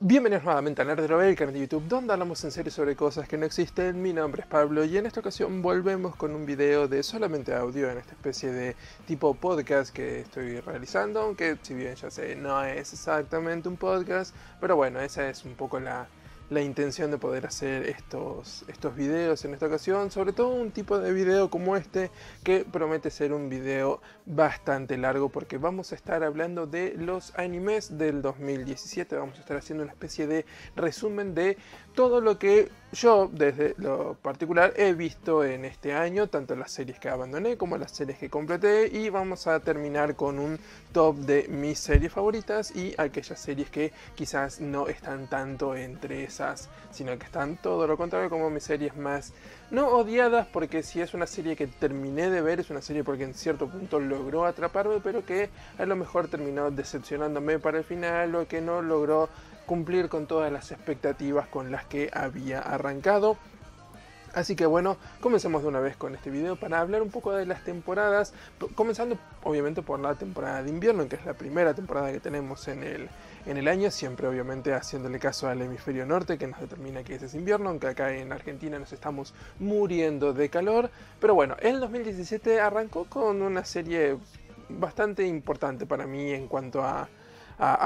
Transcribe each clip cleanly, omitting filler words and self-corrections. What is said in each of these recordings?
Bienvenidos nuevamente a Nerdero, el canal de YouTube donde hablamos en serio sobre cosas que no existen. Mi nombre es Pablo y en esta ocasión volvemos con un video de solamente audio en esta especie de tipo podcast que estoy realizando, aunque si bien ya sé, no es exactamente un podcast, pero bueno, esa es un poco la intención de poder hacer estos videos en esta ocasión, sobre todo un tipo de video como este que promete ser un video bastante largo porque vamos a estar hablando de los animes del 2017, vamos a estar haciendo una especie de resumen de todo lo que yo desde lo particular he visto en este año, tanto las series que abandoné como las series que completé, y vamos a terminar con un top de mis series favoritas y aquellas series que quizás no están tanto entre esas, sino que están todo lo contrario como mis series más no odiadas, porque si es una serie que terminé de ver es una serie porque en cierto punto logró atraparme, pero que a lo mejor terminó decepcionándome para el final o que no logró cumplir con todas las expectativas con las que había arrancado. Así que bueno, comencemos de una vez con este video para hablar un poco de las temporadas, comenzando obviamente por la temporada de invierno, que es la primera temporada que tenemos en el año, siempre obviamente haciéndole caso al hemisferio norte que nos determina que ese es invierno, aunque acá en Argentina nos estamos muriendo de calor. Pero bueno, el 2017 arrancó con una serie bastante importante para mí en cuanto a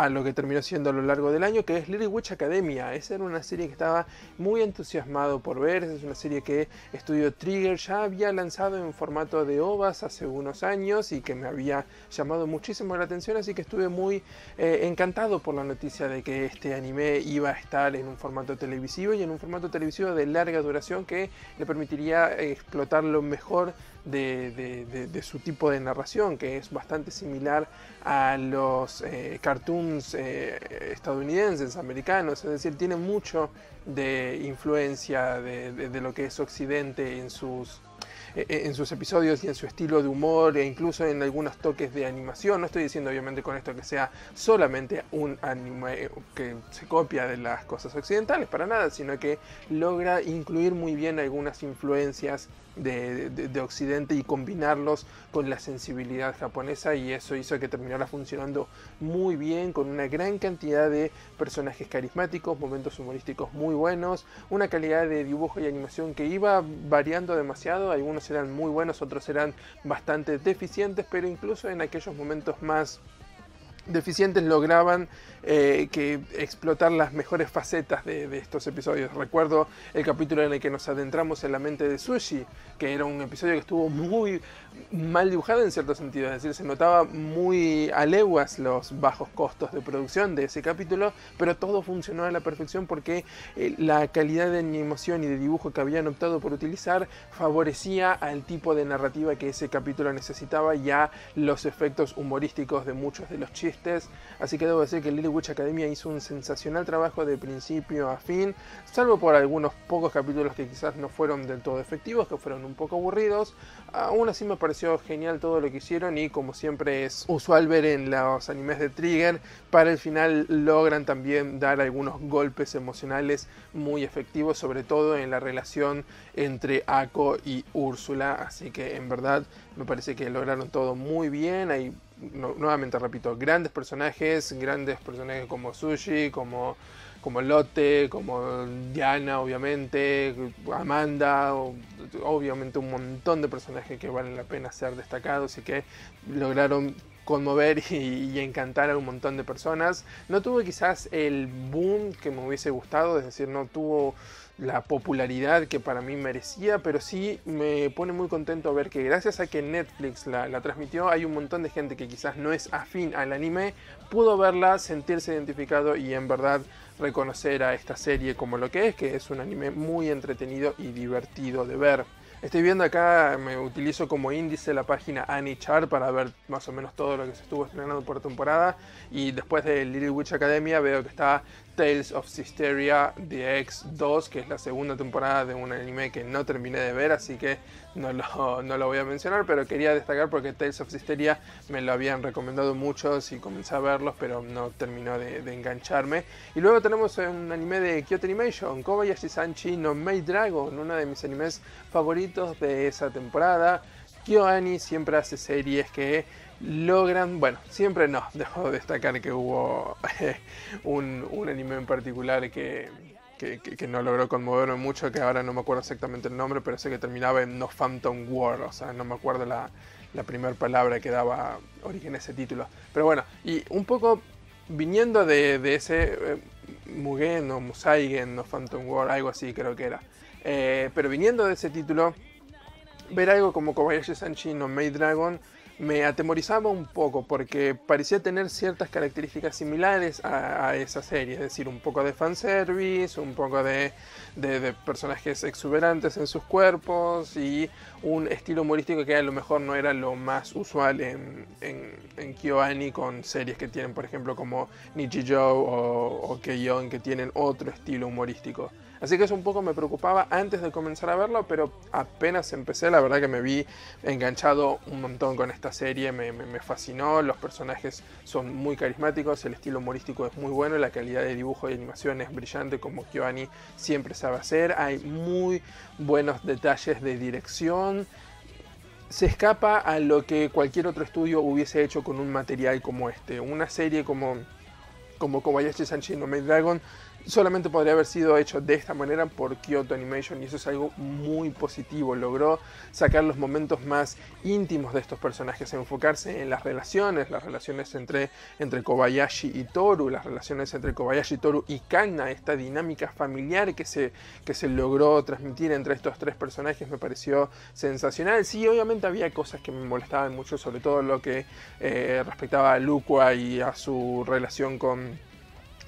lo que terminó siendo a lo largo del año, que es Little Witch Academia. Esa era una serie que estaba muy entusiasmado por ver. Esa es una serie que Estudio Trigger ya había lanzado en formato de OVAs hace unos años y que me había llamado muchísimo la atención, así que estuve muy encantado por la noticia de que este anime iba a estar en un formato televisivo y en un formato televisivo de larga duración que le permitiría explotar lo mejor de su tipo de narración, que es bastante similar a los cartoons estadounidenses, americanos, es decir, tiene mucho de influencia de lo que es Occidente en sus episodios y en su estilo de humor, e incluso en algunos toques de animación. No estoy diciendo obviamente con esto que sea solamente un anime que se copia de las cosas occidentales, para nada, sino que logra incluir muy bien algunas influencias de Occidente y combinarlos con la sensibilidad japonesa, y eso hizo que terminara funcionando muy bien, con una gran cantidad de personajes carismáticos, momentos humorísticos muy buenos, una calidad de dibujo y animación que iba variando demasiado. Algunos eran muy buenos, otros eran bastante deficientes, pero incluso en aquellos momentos más deficientes lograban que explotar las mejores facetas de estos episodios. Recuerdo el capítulo en el que nos adentramos en la mente de Sushi, que era un episodio que estuvo muy mal dibujado en cierto sentido, es decir, se notaba muy a leguas los bajos costos de producción de ese capítulo, pero todo funcionó a la perfección porque la calidad de animación y de dibujo que habían optado por utilizar favorecía al tipo de narrativa que ese capítulo necesitaba y a los efectos humorísticos de muchos de los chistes. Así que debo decir que Little Witch Academia hizo un sensacional trabajo de principio a fin, salvo por algunos pocos capítulos que quizás no fueron del todo efectivos, que fueron un poco aburridos. Aún así me pareció genial todo lo que hicieron, y como siempre es usual ver en los animes de Trigger, para el final logran también dar algunos golpes emocionales muy efectivos, sobre todo en la relación entre Ako y Úrsula. Así que en verdad me parece que lograron todo muy bien. Hay, nuevamente repito, grandes personajes como Sushi, como Lotte, como Diana, obviamente, Amanda, obviamente un montón de personajes que valen la pena ser destacados y que lograron conmover y encantar a un montón de personas. No tuvo quizás el boom que me hubiese gustado, es decir, no tuvo la popularidad que para mí merecía, pero sí me pone muy contento ver que gracias a que Netflix la transmitió, hay un montón de gente que quizás no es afín al anime, pudo verla, sentirse identificado y en verdad reconocer a esta serie como lo que es un anime muy entretenido y divertido de ver. Estoy viendo acá, me utilizo como índice la página AniChart para ver más o menos todo lo que se estuvo estrenando por temporada, y después de Little Witch Academia veo que está Tales of Systeria The X2, que es la segunda temporada de un anime que no terminé de ver, así que no lo voy a mencionar, pero quería destacar porque Tales of Systeria me lo habían recomendado muchos y comencé a verlos, pero no terminó de engancharme. Y luego tenemos un anime de Kyoto Animation, Kobayashi Sanchi no Maid Dragon, uno de mis animes favoritos de esa temporada. KyoAni siempre hace series que logran, bueno, siempre no, debo destacar que hubo un anime en particular que no logró conmoverme mucho, que ahora no me acuerdo exactamente el nombre, pero sé que terminaba en No Phantom War, o sea, no me acuerdo la primera palabra que daba origen a ese título. Pero bueno, y un poco viniendo de ese Mugen o Musaigen, No Phantom War, algo así creo que era. Pero viniendo de ese título, ver algo como Kobayashi Sanchi no Maid Dragon me atemorizaba un poco porque parecía tener ciertas características similares a esa serie, es decir, un poco de fanservice, un poco de personajes exuberantes en sus cuerpos y un estilo humorístico que a lo mejor no era lo más usual en KyoAni, con series que tienen, por ejemplo, como Nichijou o Keion, que tienen otro estilo humorístico. Así que eso un poco me preocupaba antes de comenzar a verlo, pero apenas empecé, la verdad que me vi enganchado un montón con esta serie, me fascinó, los personajes son muy carismáticos, el estilo humorístico es muy bueno, la calidad de dibujo y animación es brillante como KyoAni siempre sabe hacer, hay muy buenos detalles de dirección, se escapa a lo que cualquier otro estudio hubiese hecho con un material como este, una serie como Kobayashi Sanchi no Maid Dragon solamente podría haber sido hecho de esta manera por Kyoto Animation, y eso es algo muy positivo. Logró sacar los momentos más íntimos de estos personajes, enfocarse en las relaciones entre Kobayashi y Toru, las relaciones entre Kobayashi, Toru y Kanna, esta dinámica familiar que se logró transmitir entre estos tres personajes me pareció sensacional. Sí, obviamente había cosas que me molestaban mucho, sobre todo lo que respectaba a Lukua y a su relación con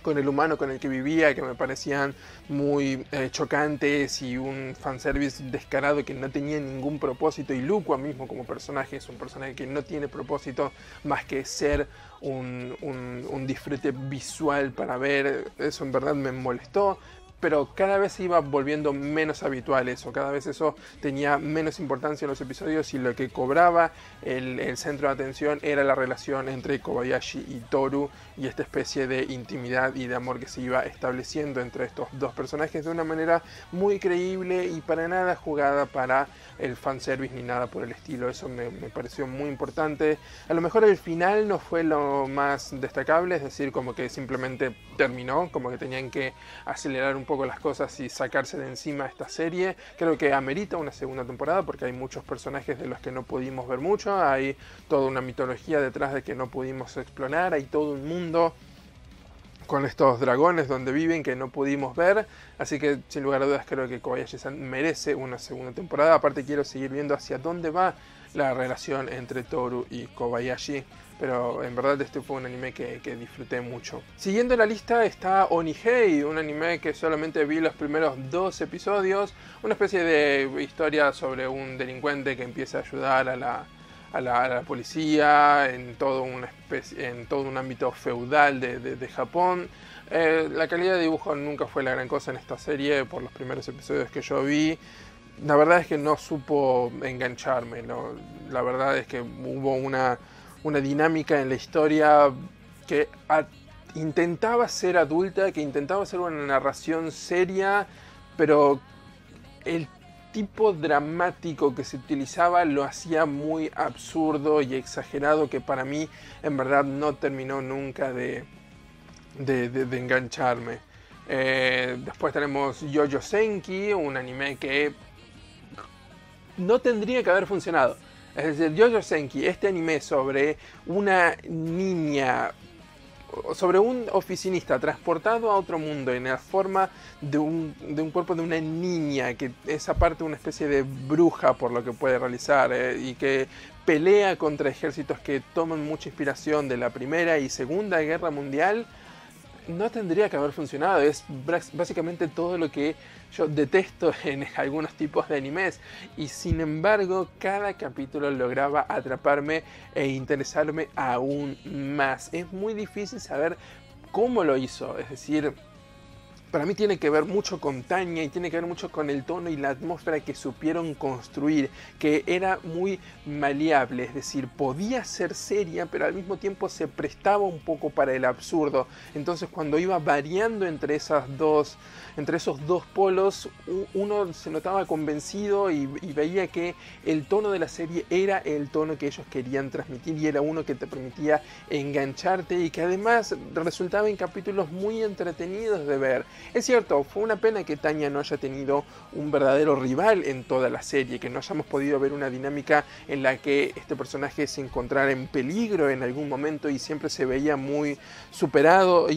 el humano con el que vivía, que me parecían muy chocantes, y un fanservice descarado que no tenía ningún propósito. Y Lukua mismo como personaje es un personaje que no tiene propósito más que ser un disfrute visual para ver. Eso en verdad me molestó, pero cada vez se iba volviendo menos habitual eso, cada vez eso tenía menos importancia en los episodios, y lo que cobraba el centro de atención era la relación entre Kobayashi y Toru, y esta especie de intimidad y de amor que se iba estableciendo entre estos dos personajes de una manera muy creíble y para nada jugada para el fanservice ni nada por el estilo. Eso me pareció muy importante. A lo mejor el final no fue lo más destacable, es decir, como que simplemente terminó, como que tenían que acelerar un poco las cosas y sacarse de encima esta serie. Creo que amerita una segunda temporada porque hay muchos personajes de los que no pudimos ver mucho, hay toda una mitología detrás de que no pudimos explorar, hay todo un mundo con estos dragones donde viven que no pudimos ver, así que sin lugar a dudas creo que Kobayashi-san merece una segunda temporada. Aparte quiero seguir viendo hacia dónde va la relación entre Toru y Kobayashi, pero en verdad este fue un anime que disfruté mucho. Siguiendo la lista está Onihei, un anime que solamente vi los primeros 2 episodios, una especie de historia sobre un delincuente que empieza a ayudar a la policía en todo un ámbito feudal de Japón. La calidad de dibujo nunca fue la gran cosa en esta serie por los primeros episodios que yo vi. La verdad es que no supo engancharme, ¿no? La verdad es que hubo una dinámica en la historia que intentaba ser adulta, que intentaba ser una narración seria, pero el tipo dramático que se utilizaba lo hacía muy absurdo y exagerado, que para mí en verdad no terminó nunca de engancharme. Después tenemos Yoyo Senki, un anime que no tendría que haber funcionado. Es decir, Yoyo Senki, este anime sobre una niña, sobre un oficinista transportado a otro mundo en la forma de un cuerpo de una niña, que es aparte una especie de bruja por lo que puede realizar, y que pelea contra ejércitos que toman mucha inspiración de la Primera y Segunda Guerra Mundial, no tendría que haber funcionado. Es básicamente todo lo que yo detesto en algunos tipos de animes, y sin embargo cada capítulo lograba atraparme e interesarme aún más. Es muy difícil saber cómo lo hizo, es decir, para mí tiene que ver mucho con Tanya y tiene que ver mucho con el tono y la atmósfera que supieron construir, que era muy maleable, es decir, podía ser seria, pero al mismo tiempo se prestaba un poco para el absurdo. Entonces, cuando iba variando entre esos dos polos, uno se notaba convencido y veía que el tono de la serie era el tono que ellos querían transmitir y era uno que te permitía engancharte y que además resultaba en capítulos muy entretenidos de ver. Es cierto, fue una pena que Tanya no haya tenido un verdadero rival en toda la serie, que no hayamos podido ver una dinámica en la que este personaje se encontrara en peligro en algún momento y siempre se veía muy superado,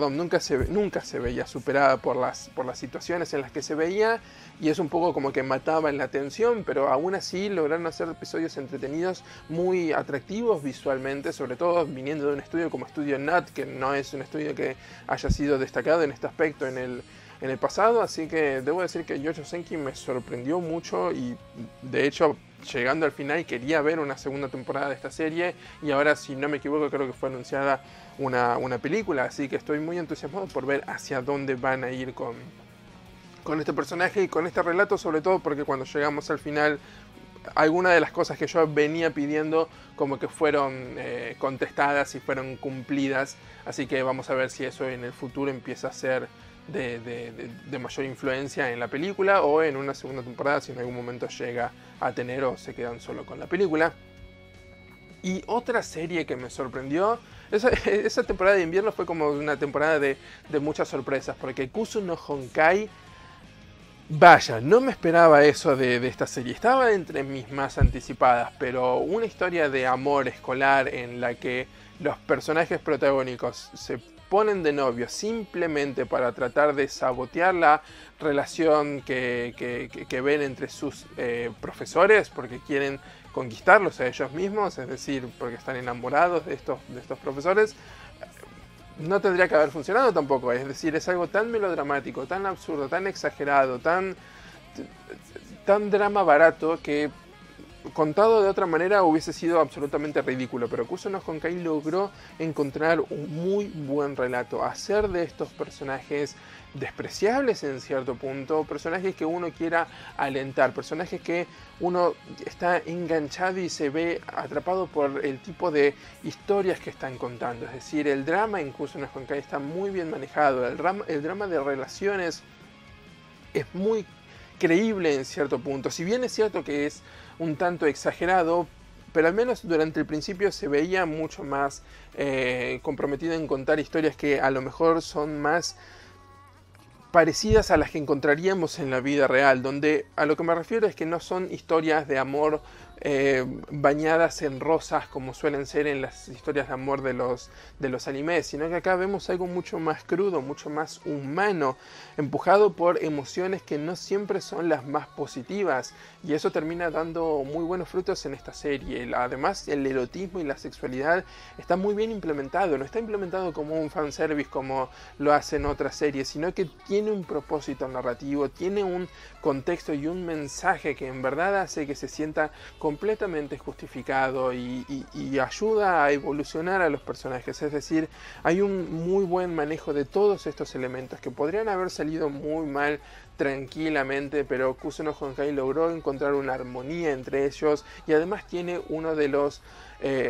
nunca se veía superada por las situaciones en las que se veía, y es un poco como que mataban la atención, pero aún así lograron hacer episodios entretenidos, muy atractivos visualmente, sobre todo viniendo de un estudio como Estudio Nut, que no es un estudio que haya sido destacado en este aspecto en el pasado, así que debo decir que Yojo Senki me sorprendió mucho y de hecho llegando al final quería ver una segunda temporada de esta serie y ahora, si no me equivoco, creo que fue anunciada una película, así que estoy muy entusiasmado por ver hacia dónde van a ir con este personaje y con este relato, sobre todo porque cuando llegamos al final algunas de las cosas que yo venía pidiendo como que fueron contestadas y fueron cumplidas, así que vamos a ver si eso en el futuro empieza a ser de mayor influencia en la película o en una segunda temporada, si en algún momento llega a tener o se quedan solo con la película. Y otra serie que me sorprendió, esa temporada de invierno fue como una temporada de muchas sorpresas, porque Kusu no Honkai, vaya, no me esperaba eso de esta serie. Estaba entre mis más anticipadas, pero una historia de amor escolar en la que los personajes protagónicos se ponen de novio simplemente para tratar de sabotear la relación que ven entre sus profesores, porque quieren conquistarlos a ellos mismos, es decir, porque están enamorados de estos profesores. No tendría que haber funcionado tampoco, es decir, es algo tan melodramático, tan absurdo, tan exagerado, tan drama barato que contado de otra manera hubiese sido absolutamente ridículo, pero Kuso no Honkai logró encontrar un muy buen relato, hacer de estos personajes despreciables en cierto punto, personajes que uno quiera alentar, personajes que uno está enganchado y se ve atrapado por el tipo de historias que están contando. Es decir, el drama en Kuso no Honkai está muy bien manejado, el drama de relaciones es muy creíble en cierto punto, si bien es cierto que es un tanto exagerado, pero al menos durante el principio se veía mucho más comprometido en contar historias que a lo mejor son más parecidas a las que encontraríamos en la vida real, donde a lo que me refiero es que no son historias de amor bañadas en rosas como suelen ser en las historias de amor de los animes, sino que acá vemos algo mucho más crudo, mucho más humano, empujado por emociones que no siempre son las más positivas, y eso termina dando muy buenos frutos en esta serie. Además, el erotismo y la sexualidad está muy bien implementado, no está implementado como un fanservice como lo hacen otras series, sino que tiene un propósito narrativo, tiene un contexto y un mensaje que en verdad hace que se sienta completamente justificado y ayuda a evolucionar a los personajes. Es decir, hay un muy buen manejo de todos estos elementos que podrían haber salido muy mal tranquilamente, pero Kuso no Honkai logró encontrar una armonía entre ellos y además tiene uno de los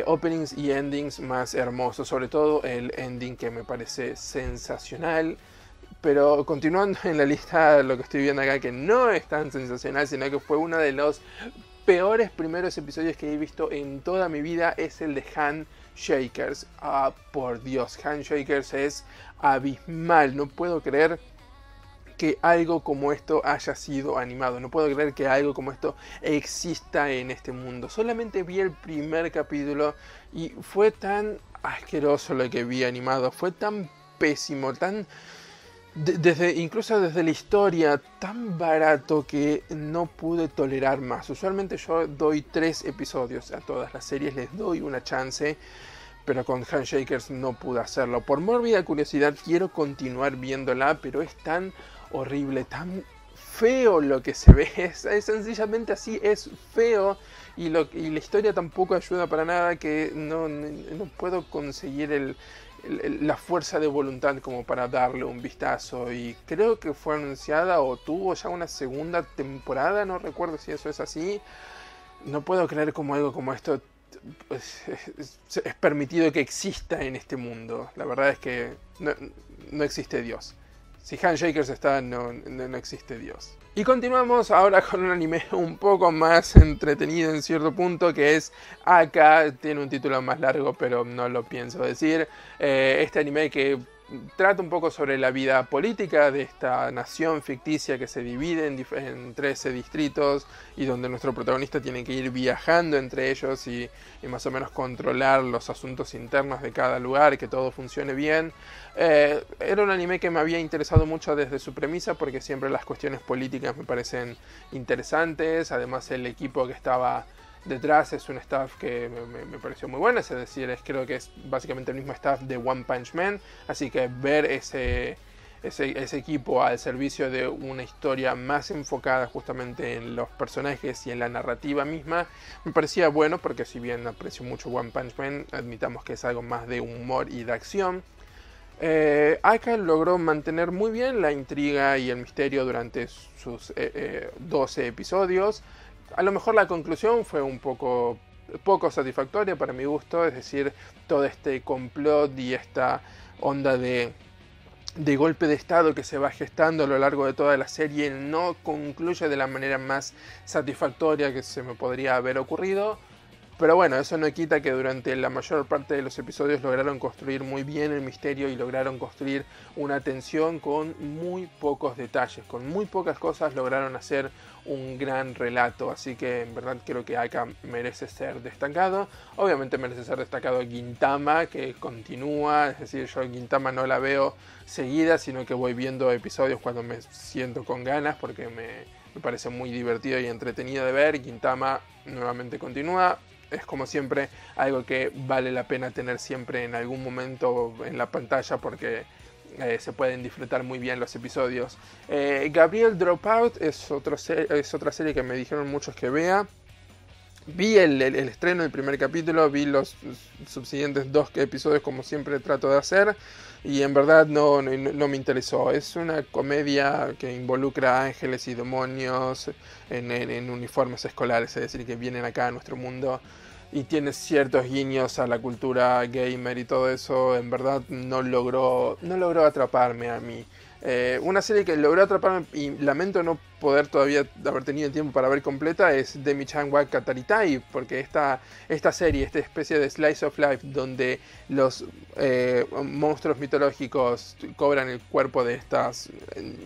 openings y endings más hermosos, sobre todo el ending que me parece sensacional. Pero continuando en la lista, lo que estoy viendo acá que no es tan sensacional, sino que fue uno de los peores primeros episodios que he visto en toda mi vida, es el de Handshakers. Ah, por Dios, Handshakers es abismal. No puedo creer que algo como esto haya sido animado. No puedo creer que algo como esto exista en este mundo. Solamente vi el primer capítulo y fue tan asqueroso lo que vi animado. Fue tan pésimo, tan... incluso desde la historia, tan barato que no pude tolerar más. Usualmente yo doy 3 episodios a todas las series, les doy una chance, pero con Handshakers no pude hacerlo. Por mórbida curiosidad quiero continuar viéndola, pero es tan horrible, tan feo lo que se ve, es sencillamente así, es feo, y la historia tampoco ayuda para nada, que no puedo conseguir la fuerza de voluntad como para darle un vistazo, y creo que fue anunciada o tuvo ya una segunda temporada, no recuerdo si eso es así. No puedo creer como algo como esto es permitido que exista en este mundo. La verdad es que no existe Dios. Si Handshakers está, no existe Dios. Y continuamos ahora con un anime un poco más entretenido en cierto punto, que es Aka. Tiene un título más largo, pero no lo pienso decir. Este anime que trata un poco sobre la vida política de esta nación ficticia que se divide en 13 distritos, y donde nuestro protagonista tiene que ir viajando entre ellos y más o menos controlar los asuntos internos de cada lugar, que todo funcione bien. Era un anime que me había interesado mucho desde su premisa, porque siempre las cuestiones políticas me parecen interesantes. Además, el equipo que estaba detrás es un staff que me pareció muy bueno, es decir, creo que es básicamente el mismo staff de One Punch Man, así que ver ese equipo al servicio de una historia más enfocada justamente en los personajes y en la narrativa misma, me parecía bueno, porque si bien aprecio mucho One Punch Man, admitamos que es algo más de humor y de acción. Aka logró mantener muy bien la intriga y el misterio durante sus 12 episodios. A lo mejor la conclusión fue un poco satisfactoria para mi gusto, es decir, todo este complot y esta onda de golpe de estado que se va gestando a lo largo de toda la serie no concluye de la manera más satisfactoria que se me podría haber ocurrido. Pero bueno, eso no quita que durante la mayor parte de los episodios lograron construir muy bien el misterio y lograron construir una tensión con muy pocos detalles. Con muy pocas cosas lograron hacer un gran relato. Así que en verdad creo que Aka merece ser destacado. Obviamente merece ser destacado Gintama, que continúa. Es decir, yo Gintama no la veo seguida, sino que voy viendo episodios cuando me siento con ganas, porque me parece muy divertido y entretenido de ver. Gintama nuevamente continúa. Es como siempre algo que vale la pena tener siempre en algún momento en la pantalla, porque se pueden disfrutar muy bien los episodios. Gabriel Dropout es otra serie que me dijeron muchos que vea. Vi el estreno del primer capítulo, vi los subsiguientes 2 episodios como siempre trato de hacer, y en verdad no me interesó. Es una comedia que involucra ángeles y demonios en uniformes escolares, es decir, que vienen acá a nuestro mundo, y tiene ciertos guiños a la cultura gamer y todo eso. En verdad no logró atraparme a mí. Una serie que logró atraparme, y lamento no poder todavía haber tenido el tiempo para ver completa, es Demi-chan wa Kataritai, porque esta serie, esta especie de slice of life donde los monstruos mitológicos cobran el cuerpo de estas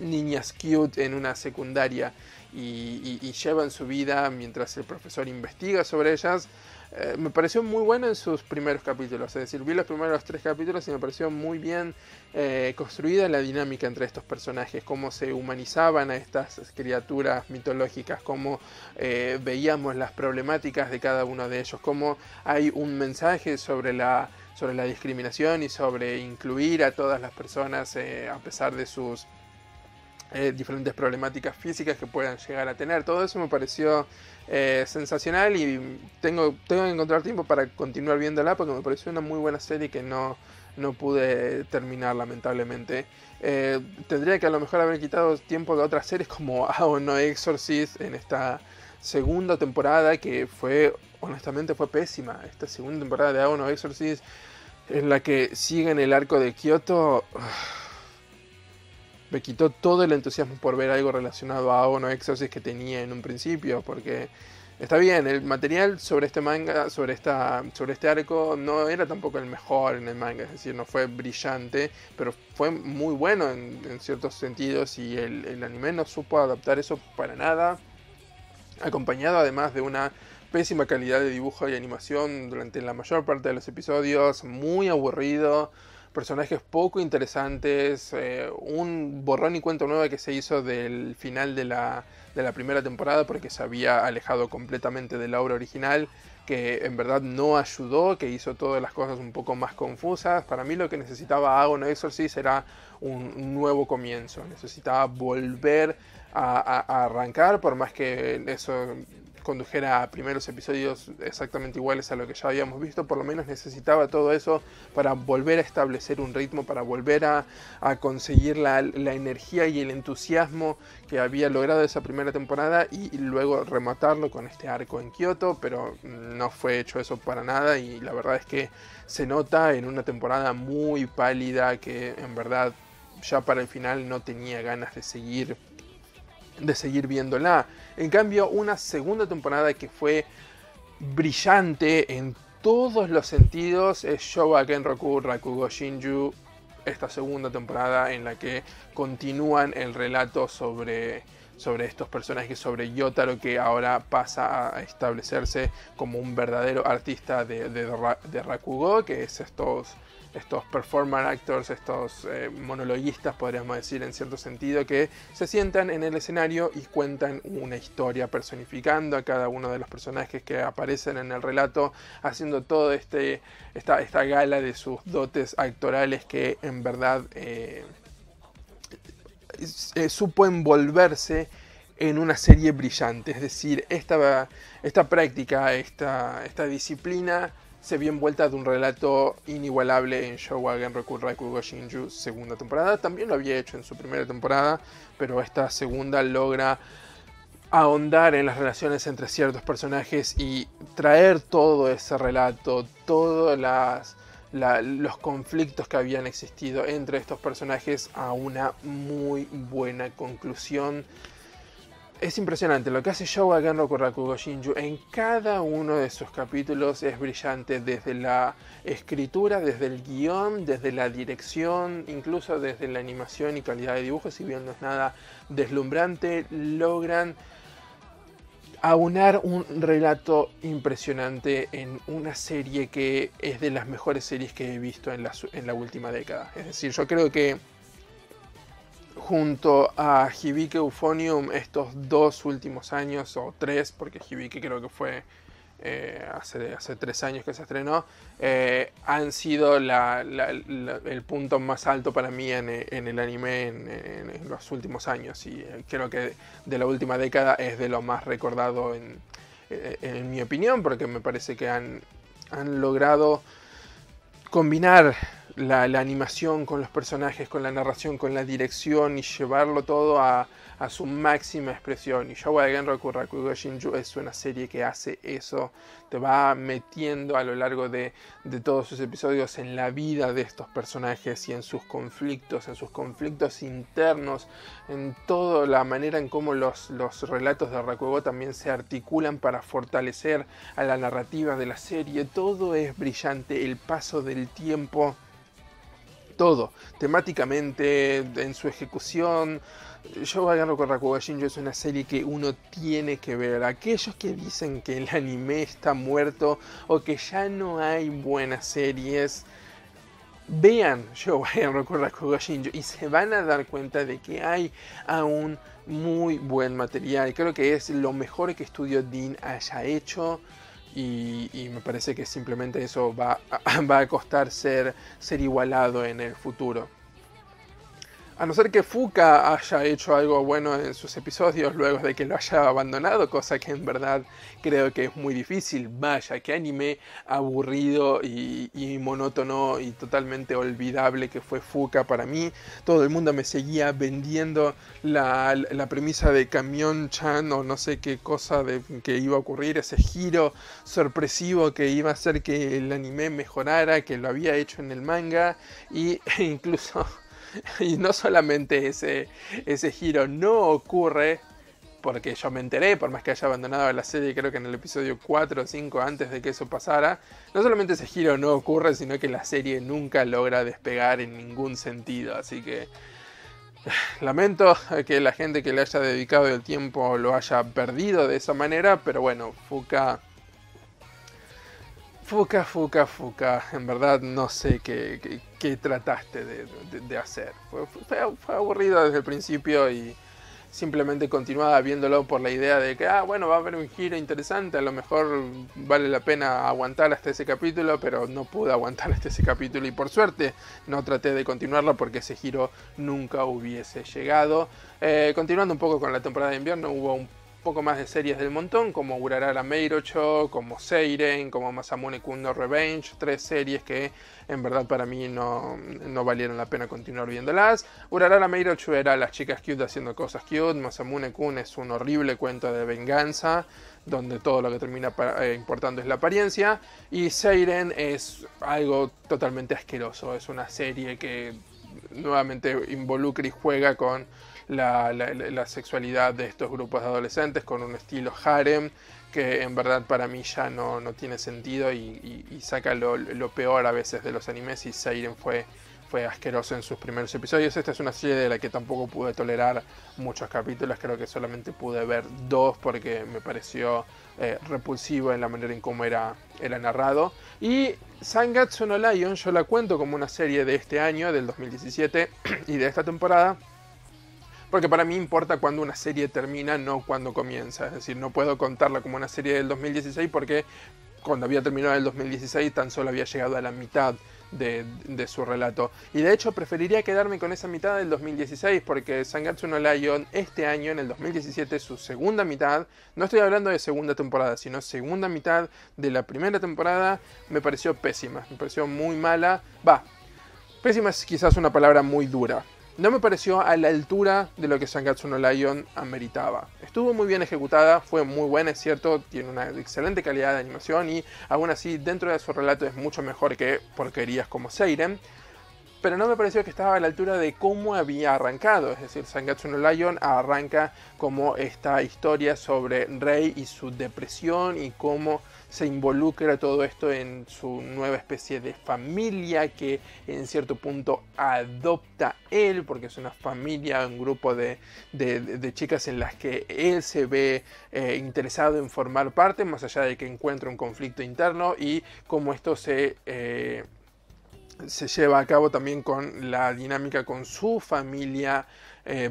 niñas cute en una secundaria y llevan su vida mientras el profesor investiga sobre ellas. Me pareció muy bueno en sus primeros capítulos, es decir, vi los primeros 3 capítulos y me pareció muy bien construida la dinámica entre estos personajes, cómo se humanizaban a estas criaturas mitológicas, cómo veíamos las problemáticas de cada uno de ellos, cómo hay un mensaje sobre la discriminación y sobre incluir a todas las personas a pesar de sus diferentes problemáticas físicas que puedan llegar a tener. Todo eso me pareció sensacional, y tengo que encontrar tiempo para continuar viéndola, porque me pareció una muy buena serie que no pude terminar, lamentablemente. Tendría que a lo mejor haber quitado tiempo de otras series como Ao no Exorcist en esta segunda temporada, que honestamente fue pésima. Esta segunda temporada de Ao no Exorcist, en la que siguen el arco de Kyoto, me quitó todo el entusiasmo por ver algo relacionado a Ao no Exorcist que tenía en un principio, porque está bien, el material sobre este manga, sobre este arco, no era tampoco el mejor en el manga, es decir, no fue brillante, pero fue muy bueno en ciertos sentidos, y el anime no supo adaptar eso para nada, acompañado además de una pésima calidad de dibujo y animación durante la mayor parte de los episodios, muy aburrido, personajes poco interesantes, un borrón y cuenta nueva que se hizo del final de la primera temporada, porque se había alejado completamente de la obra original, que en verdad no ayudó, que hizo todas las cosas un poco más confusas. Para mí lo que necesitaba Ao no Exorcist era un nuevo comienzo, necesitaba volver a arrancar, por más que eso condujera a primeros episodios exactamente iguales a lo que ya habíamos visto. Por lo menos necesitaba todo eso para volver a establecer un ritmo, para volver a conseguir la energía y el entusiasmo que había logrado esa primera temporada y luego rematarlo con este arco en Kioto, pero no fue hecho eso para nada y la verdad es que se nota en una temporada muy pálida que en verdad ya para el final no tenía ganas de seguir viéndola. En cambio, una segunda temporada que fue brillante en todos los sentidos es Showa Genroku Rakugo Shinju, esta segunda temporada en la que continúan el relato sobre estos personajes, sobre Yotaro, que ahora pasa a establecerse como un verdadero artista de Rakugo, que es estos performer actors, estos monologuistas, podríamos decir en cierto sentido, que se sientan en el escenario y cuentan una historia personificando a cada uno de los personajes que aparecen en el relato, haciendo todo esta gala de sus dotes actorales que en verdad supo envolverse en una serie brillante. Es decir, esta práctica, esta disciplina se vio envuelta de un relato inigualable en Showa Genroku Rakugo Shinju segunda temporada. También lo había hecho en su primera temporada, pero esta segunda logra ahondar en las relaciones entre ciertos personajes y traer todo ese relato, todos los conflictos que habían existido entre estos personajes a una muy buena conclusión. Es impresionante lo que hace Showa Genroku Rakugo Shinju en cada uno de sus capítulos. Es brillante desde la escritura, desde el guión, desde la dirección, incluso desde la animación y calidad de dibujo. Si bien no es nada deslumbrante, logran aunar un relato impresionante en una serie que es de las mejores series que he visto en la última década. Es decir, yo creo que junto a Hibike Euphonium estos 2 últimos años, o 3, porque Hibike creo que fue hace 3 años que se estrenó, han sido el punto más alto para mí en el anime en los últimos años, y creo que de la última década es de lo más recordado en mi opinión, porque me parece que han logrado combinar la animación con los personajes, con la narración, con la dirección y llevarlo todo a su máxima expresión. Y Showa Genroku Rakugo Shinju es una serie que hace eso, te va metiendo a lo largo de todos sus episodios en la vida de estos personajes y en sus conflictos internos, en toda la manera en cómo los relatos de Rakugo también se articulan para fortalecer a la narrativa de la serie. Todo es brillante, el paso del tiempo, todo, temáticamente, en su ejecución. Showa Genroku Rakugo Shinju es una serie que uno tiene que ver. Aquellos que dicen que el anime está muerto o que ya no hay buenas series, vean Showa Genroku Rakugo Shinju y se van a dar cuenta de que hay aún muy buen material. Creo que es lo mejor que Studio Deen haya hecho. Y me parece que simplemente eso va a costar ser igualado en el futuro. A no ser que Fuka haya hecho algo bueno en sus episodios luego de que lo haya abandonado, cosa que en verdad creo que es muy difícil. Vaya, qué anime aburrido y monótono y totalmente olvidable que fue Fuka para mí. Todo el mundo me seguía vendiendo la premisa de Camión-chan o no sé qué cosa que iba a ocurrir, ese giro sorpresivo que iba a hacer que el anime mejorara, que lo había hecho en el manga, e incluso... Y no solamente ese giro no ocurre, porque yo me enteré, por más que haya abandonado la serie, creo que en el episodio 4 o 5 antes de que eso pasara, no solamente ese giro no ocurre, sino que la serie nunca logra despegar en ningún sentido. Así que lamento que la gente que le haya dedicado el tiempo lo haya perdido de esa manera, pero bueno, Fuka, en verdad no sé qué trataste de hacer. Fue aburrido desde el principio y simplemente continuaba viéndolo por la idea de que, bueno, va a haber un giro interesante, a lo mejor vale la pena aguantar hasta ese capítulo, pero no pude aguantar hasta ese capítulo y por suerte no traté de continuarlo porque ese giro nunca hubiese llegado. Continuando un poco con la temporada de invierno, hubo un poco más de series del montón, como Urarara Meirocho, como Seiren, como Masamune-kun no Revenge, 3 series que en verdad para mí no valieron la pena continuar viéndolas. Urarara Meirocho era las chicas cute haciendo cosas cute, Masamune-kun es un horrible cuento de venganza, donde todo lo que termina importando es la apariencia, y Seiren es algo totalmente asqueroso, es una serie que nuevamente involucra y juega con la sexualidad de estos grupos de adolescentes con un estilo harem que en verdad para mí ya no tiene sentido y saca lo peor a veces de los animes, y Seiren fue asqueroso en sus primeros episodios. Esta es una serie de la que tampoco pude tolerar muchos capítulos, creo que solamente pude ver 2 porque me pareció repulsivo en la manera en cómo era narrado. Y Zangatsu no Lion yo la cuento como una serie de este año, del 2017 y de esta temporada, porque para mí importa cuando una serie termina, no cuando comienza. Es decir, no puedo contarla como una serie del 2016 porque cuando había terminado el 2016 tan solo había llegado a la mitad de su relato. Y de hecho preferiría quedarme con esa mitad del 2016 porque Zangatsu no Lion este año, en el 2017, su segunda mitad, no estoy hablando de segunda temporada, sino segunda mitad de la primera temporada, me pareció pésima, me pareció muy mala. Pésima es quizás una palabra muy dura. No me pareció a la altura de lo que Zangatsu no Lion ameritaba. Estuvo muy bien ejecutada, fue muy buena, es cierto, tiene una excelente calidad de animación y aún así dentro de su relato es mucho mejor que porquerías como Seiren. Pero no me pareció que estaba a la altura de cómo había arrancado. Es decir, Zangatsu no Lion arranca como esta historia sobre Rei y su depresión y cómo se involucra todo esto en su nueva especie de familia que en cierto punto adopta él, porque es una familia, un grupo de chicas en las que él se ve interesado en formar parte, más allá de que encuentra un conflicto interno, y cómo esto se lleva a cabo también con la dinámica con su familia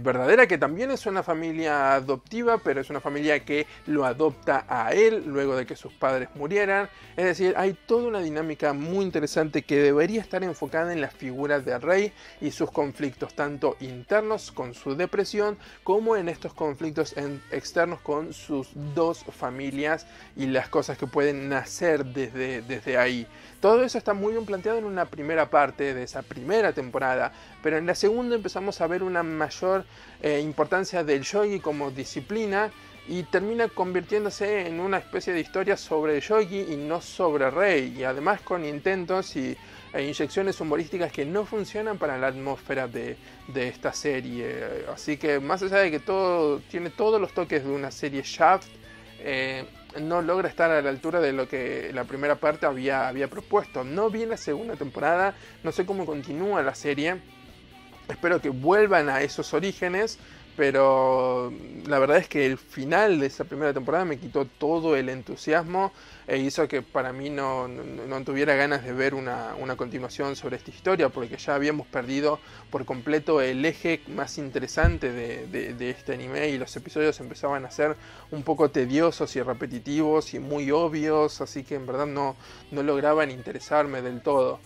verdadera, que también es una familia adoptiva, pero es una familia que lo adopta a él luego de que sus padres murieran. Es decir, hay toda una dinámica muy interesante que debería estar enfocada en las figuras de Rei y sus conflictos, tanto internos con su depresión, como en estos conflictos externos con sus dos familias y las cosas que pueden nacer desde ahí. Todo eso está muy bien planteado en una primera parte de esa primera temporada, pero en la segunda empezamos a ver una mayor importancia del yogi como disciplina y termina convirtiéndose en una especie de historia sobre el yogi y no sobre Rei, y además con intentos e inyecciones humorísticas que no funcionan para la atmósfera de esta serie. Así que más allá de que todo tiene todos los toques de una serie Shaft, no logra estar a la altura de lo que la primera parte había propuesto. No vi la segunda temporada, no sé cómo continúa la serie, espero que vuelvan a esos orígenes, pero la verdad es que el final de esa primera temporada me quitó todo el entusiasmo e hizo que para mí no tuviera ganas de ver una continuación sobre esta historia, porque ya habíamos perdido por completo el eje más interesante de este anime y los episodios empezaban a ser un poco tediosos y repetitivos y muy obvios, así que en verdad no lograban interesarme del todo.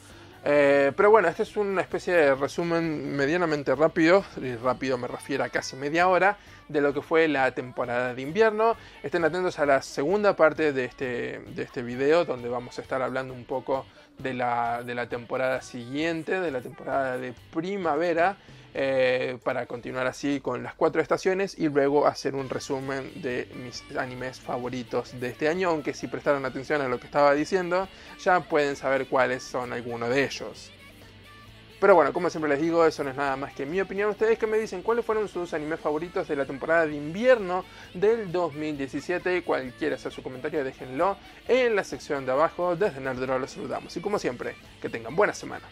Pero bueno, este es una especie de resumen medianamente rápido, y rápido me refiero a casi media hora, de lo que fue la temporada de invierno. Estén atentos a la segunda parte de este video, donde vamos a estar hablando un poco de la temporada siguiente, de la temporada de primavera, para continuar así con las 4 estaciones y luego hacer un resumen de mis animes favoritos de este año, aunque si prestaron atención a lo que estaba diciendo ya pueden saber cuáles son algunos de ellos. Pero bueno, como siempre les digo, eso no es nada más que mi opinión. Ustedes que me dicen cuáles fueron sus animes favoritos de la temporada de invierno del 2017. Cualquiera sea su comentario, déjenlo en la sección de abajo. Desde Nerdero los saludamos y como siempre, que tengan buena semana.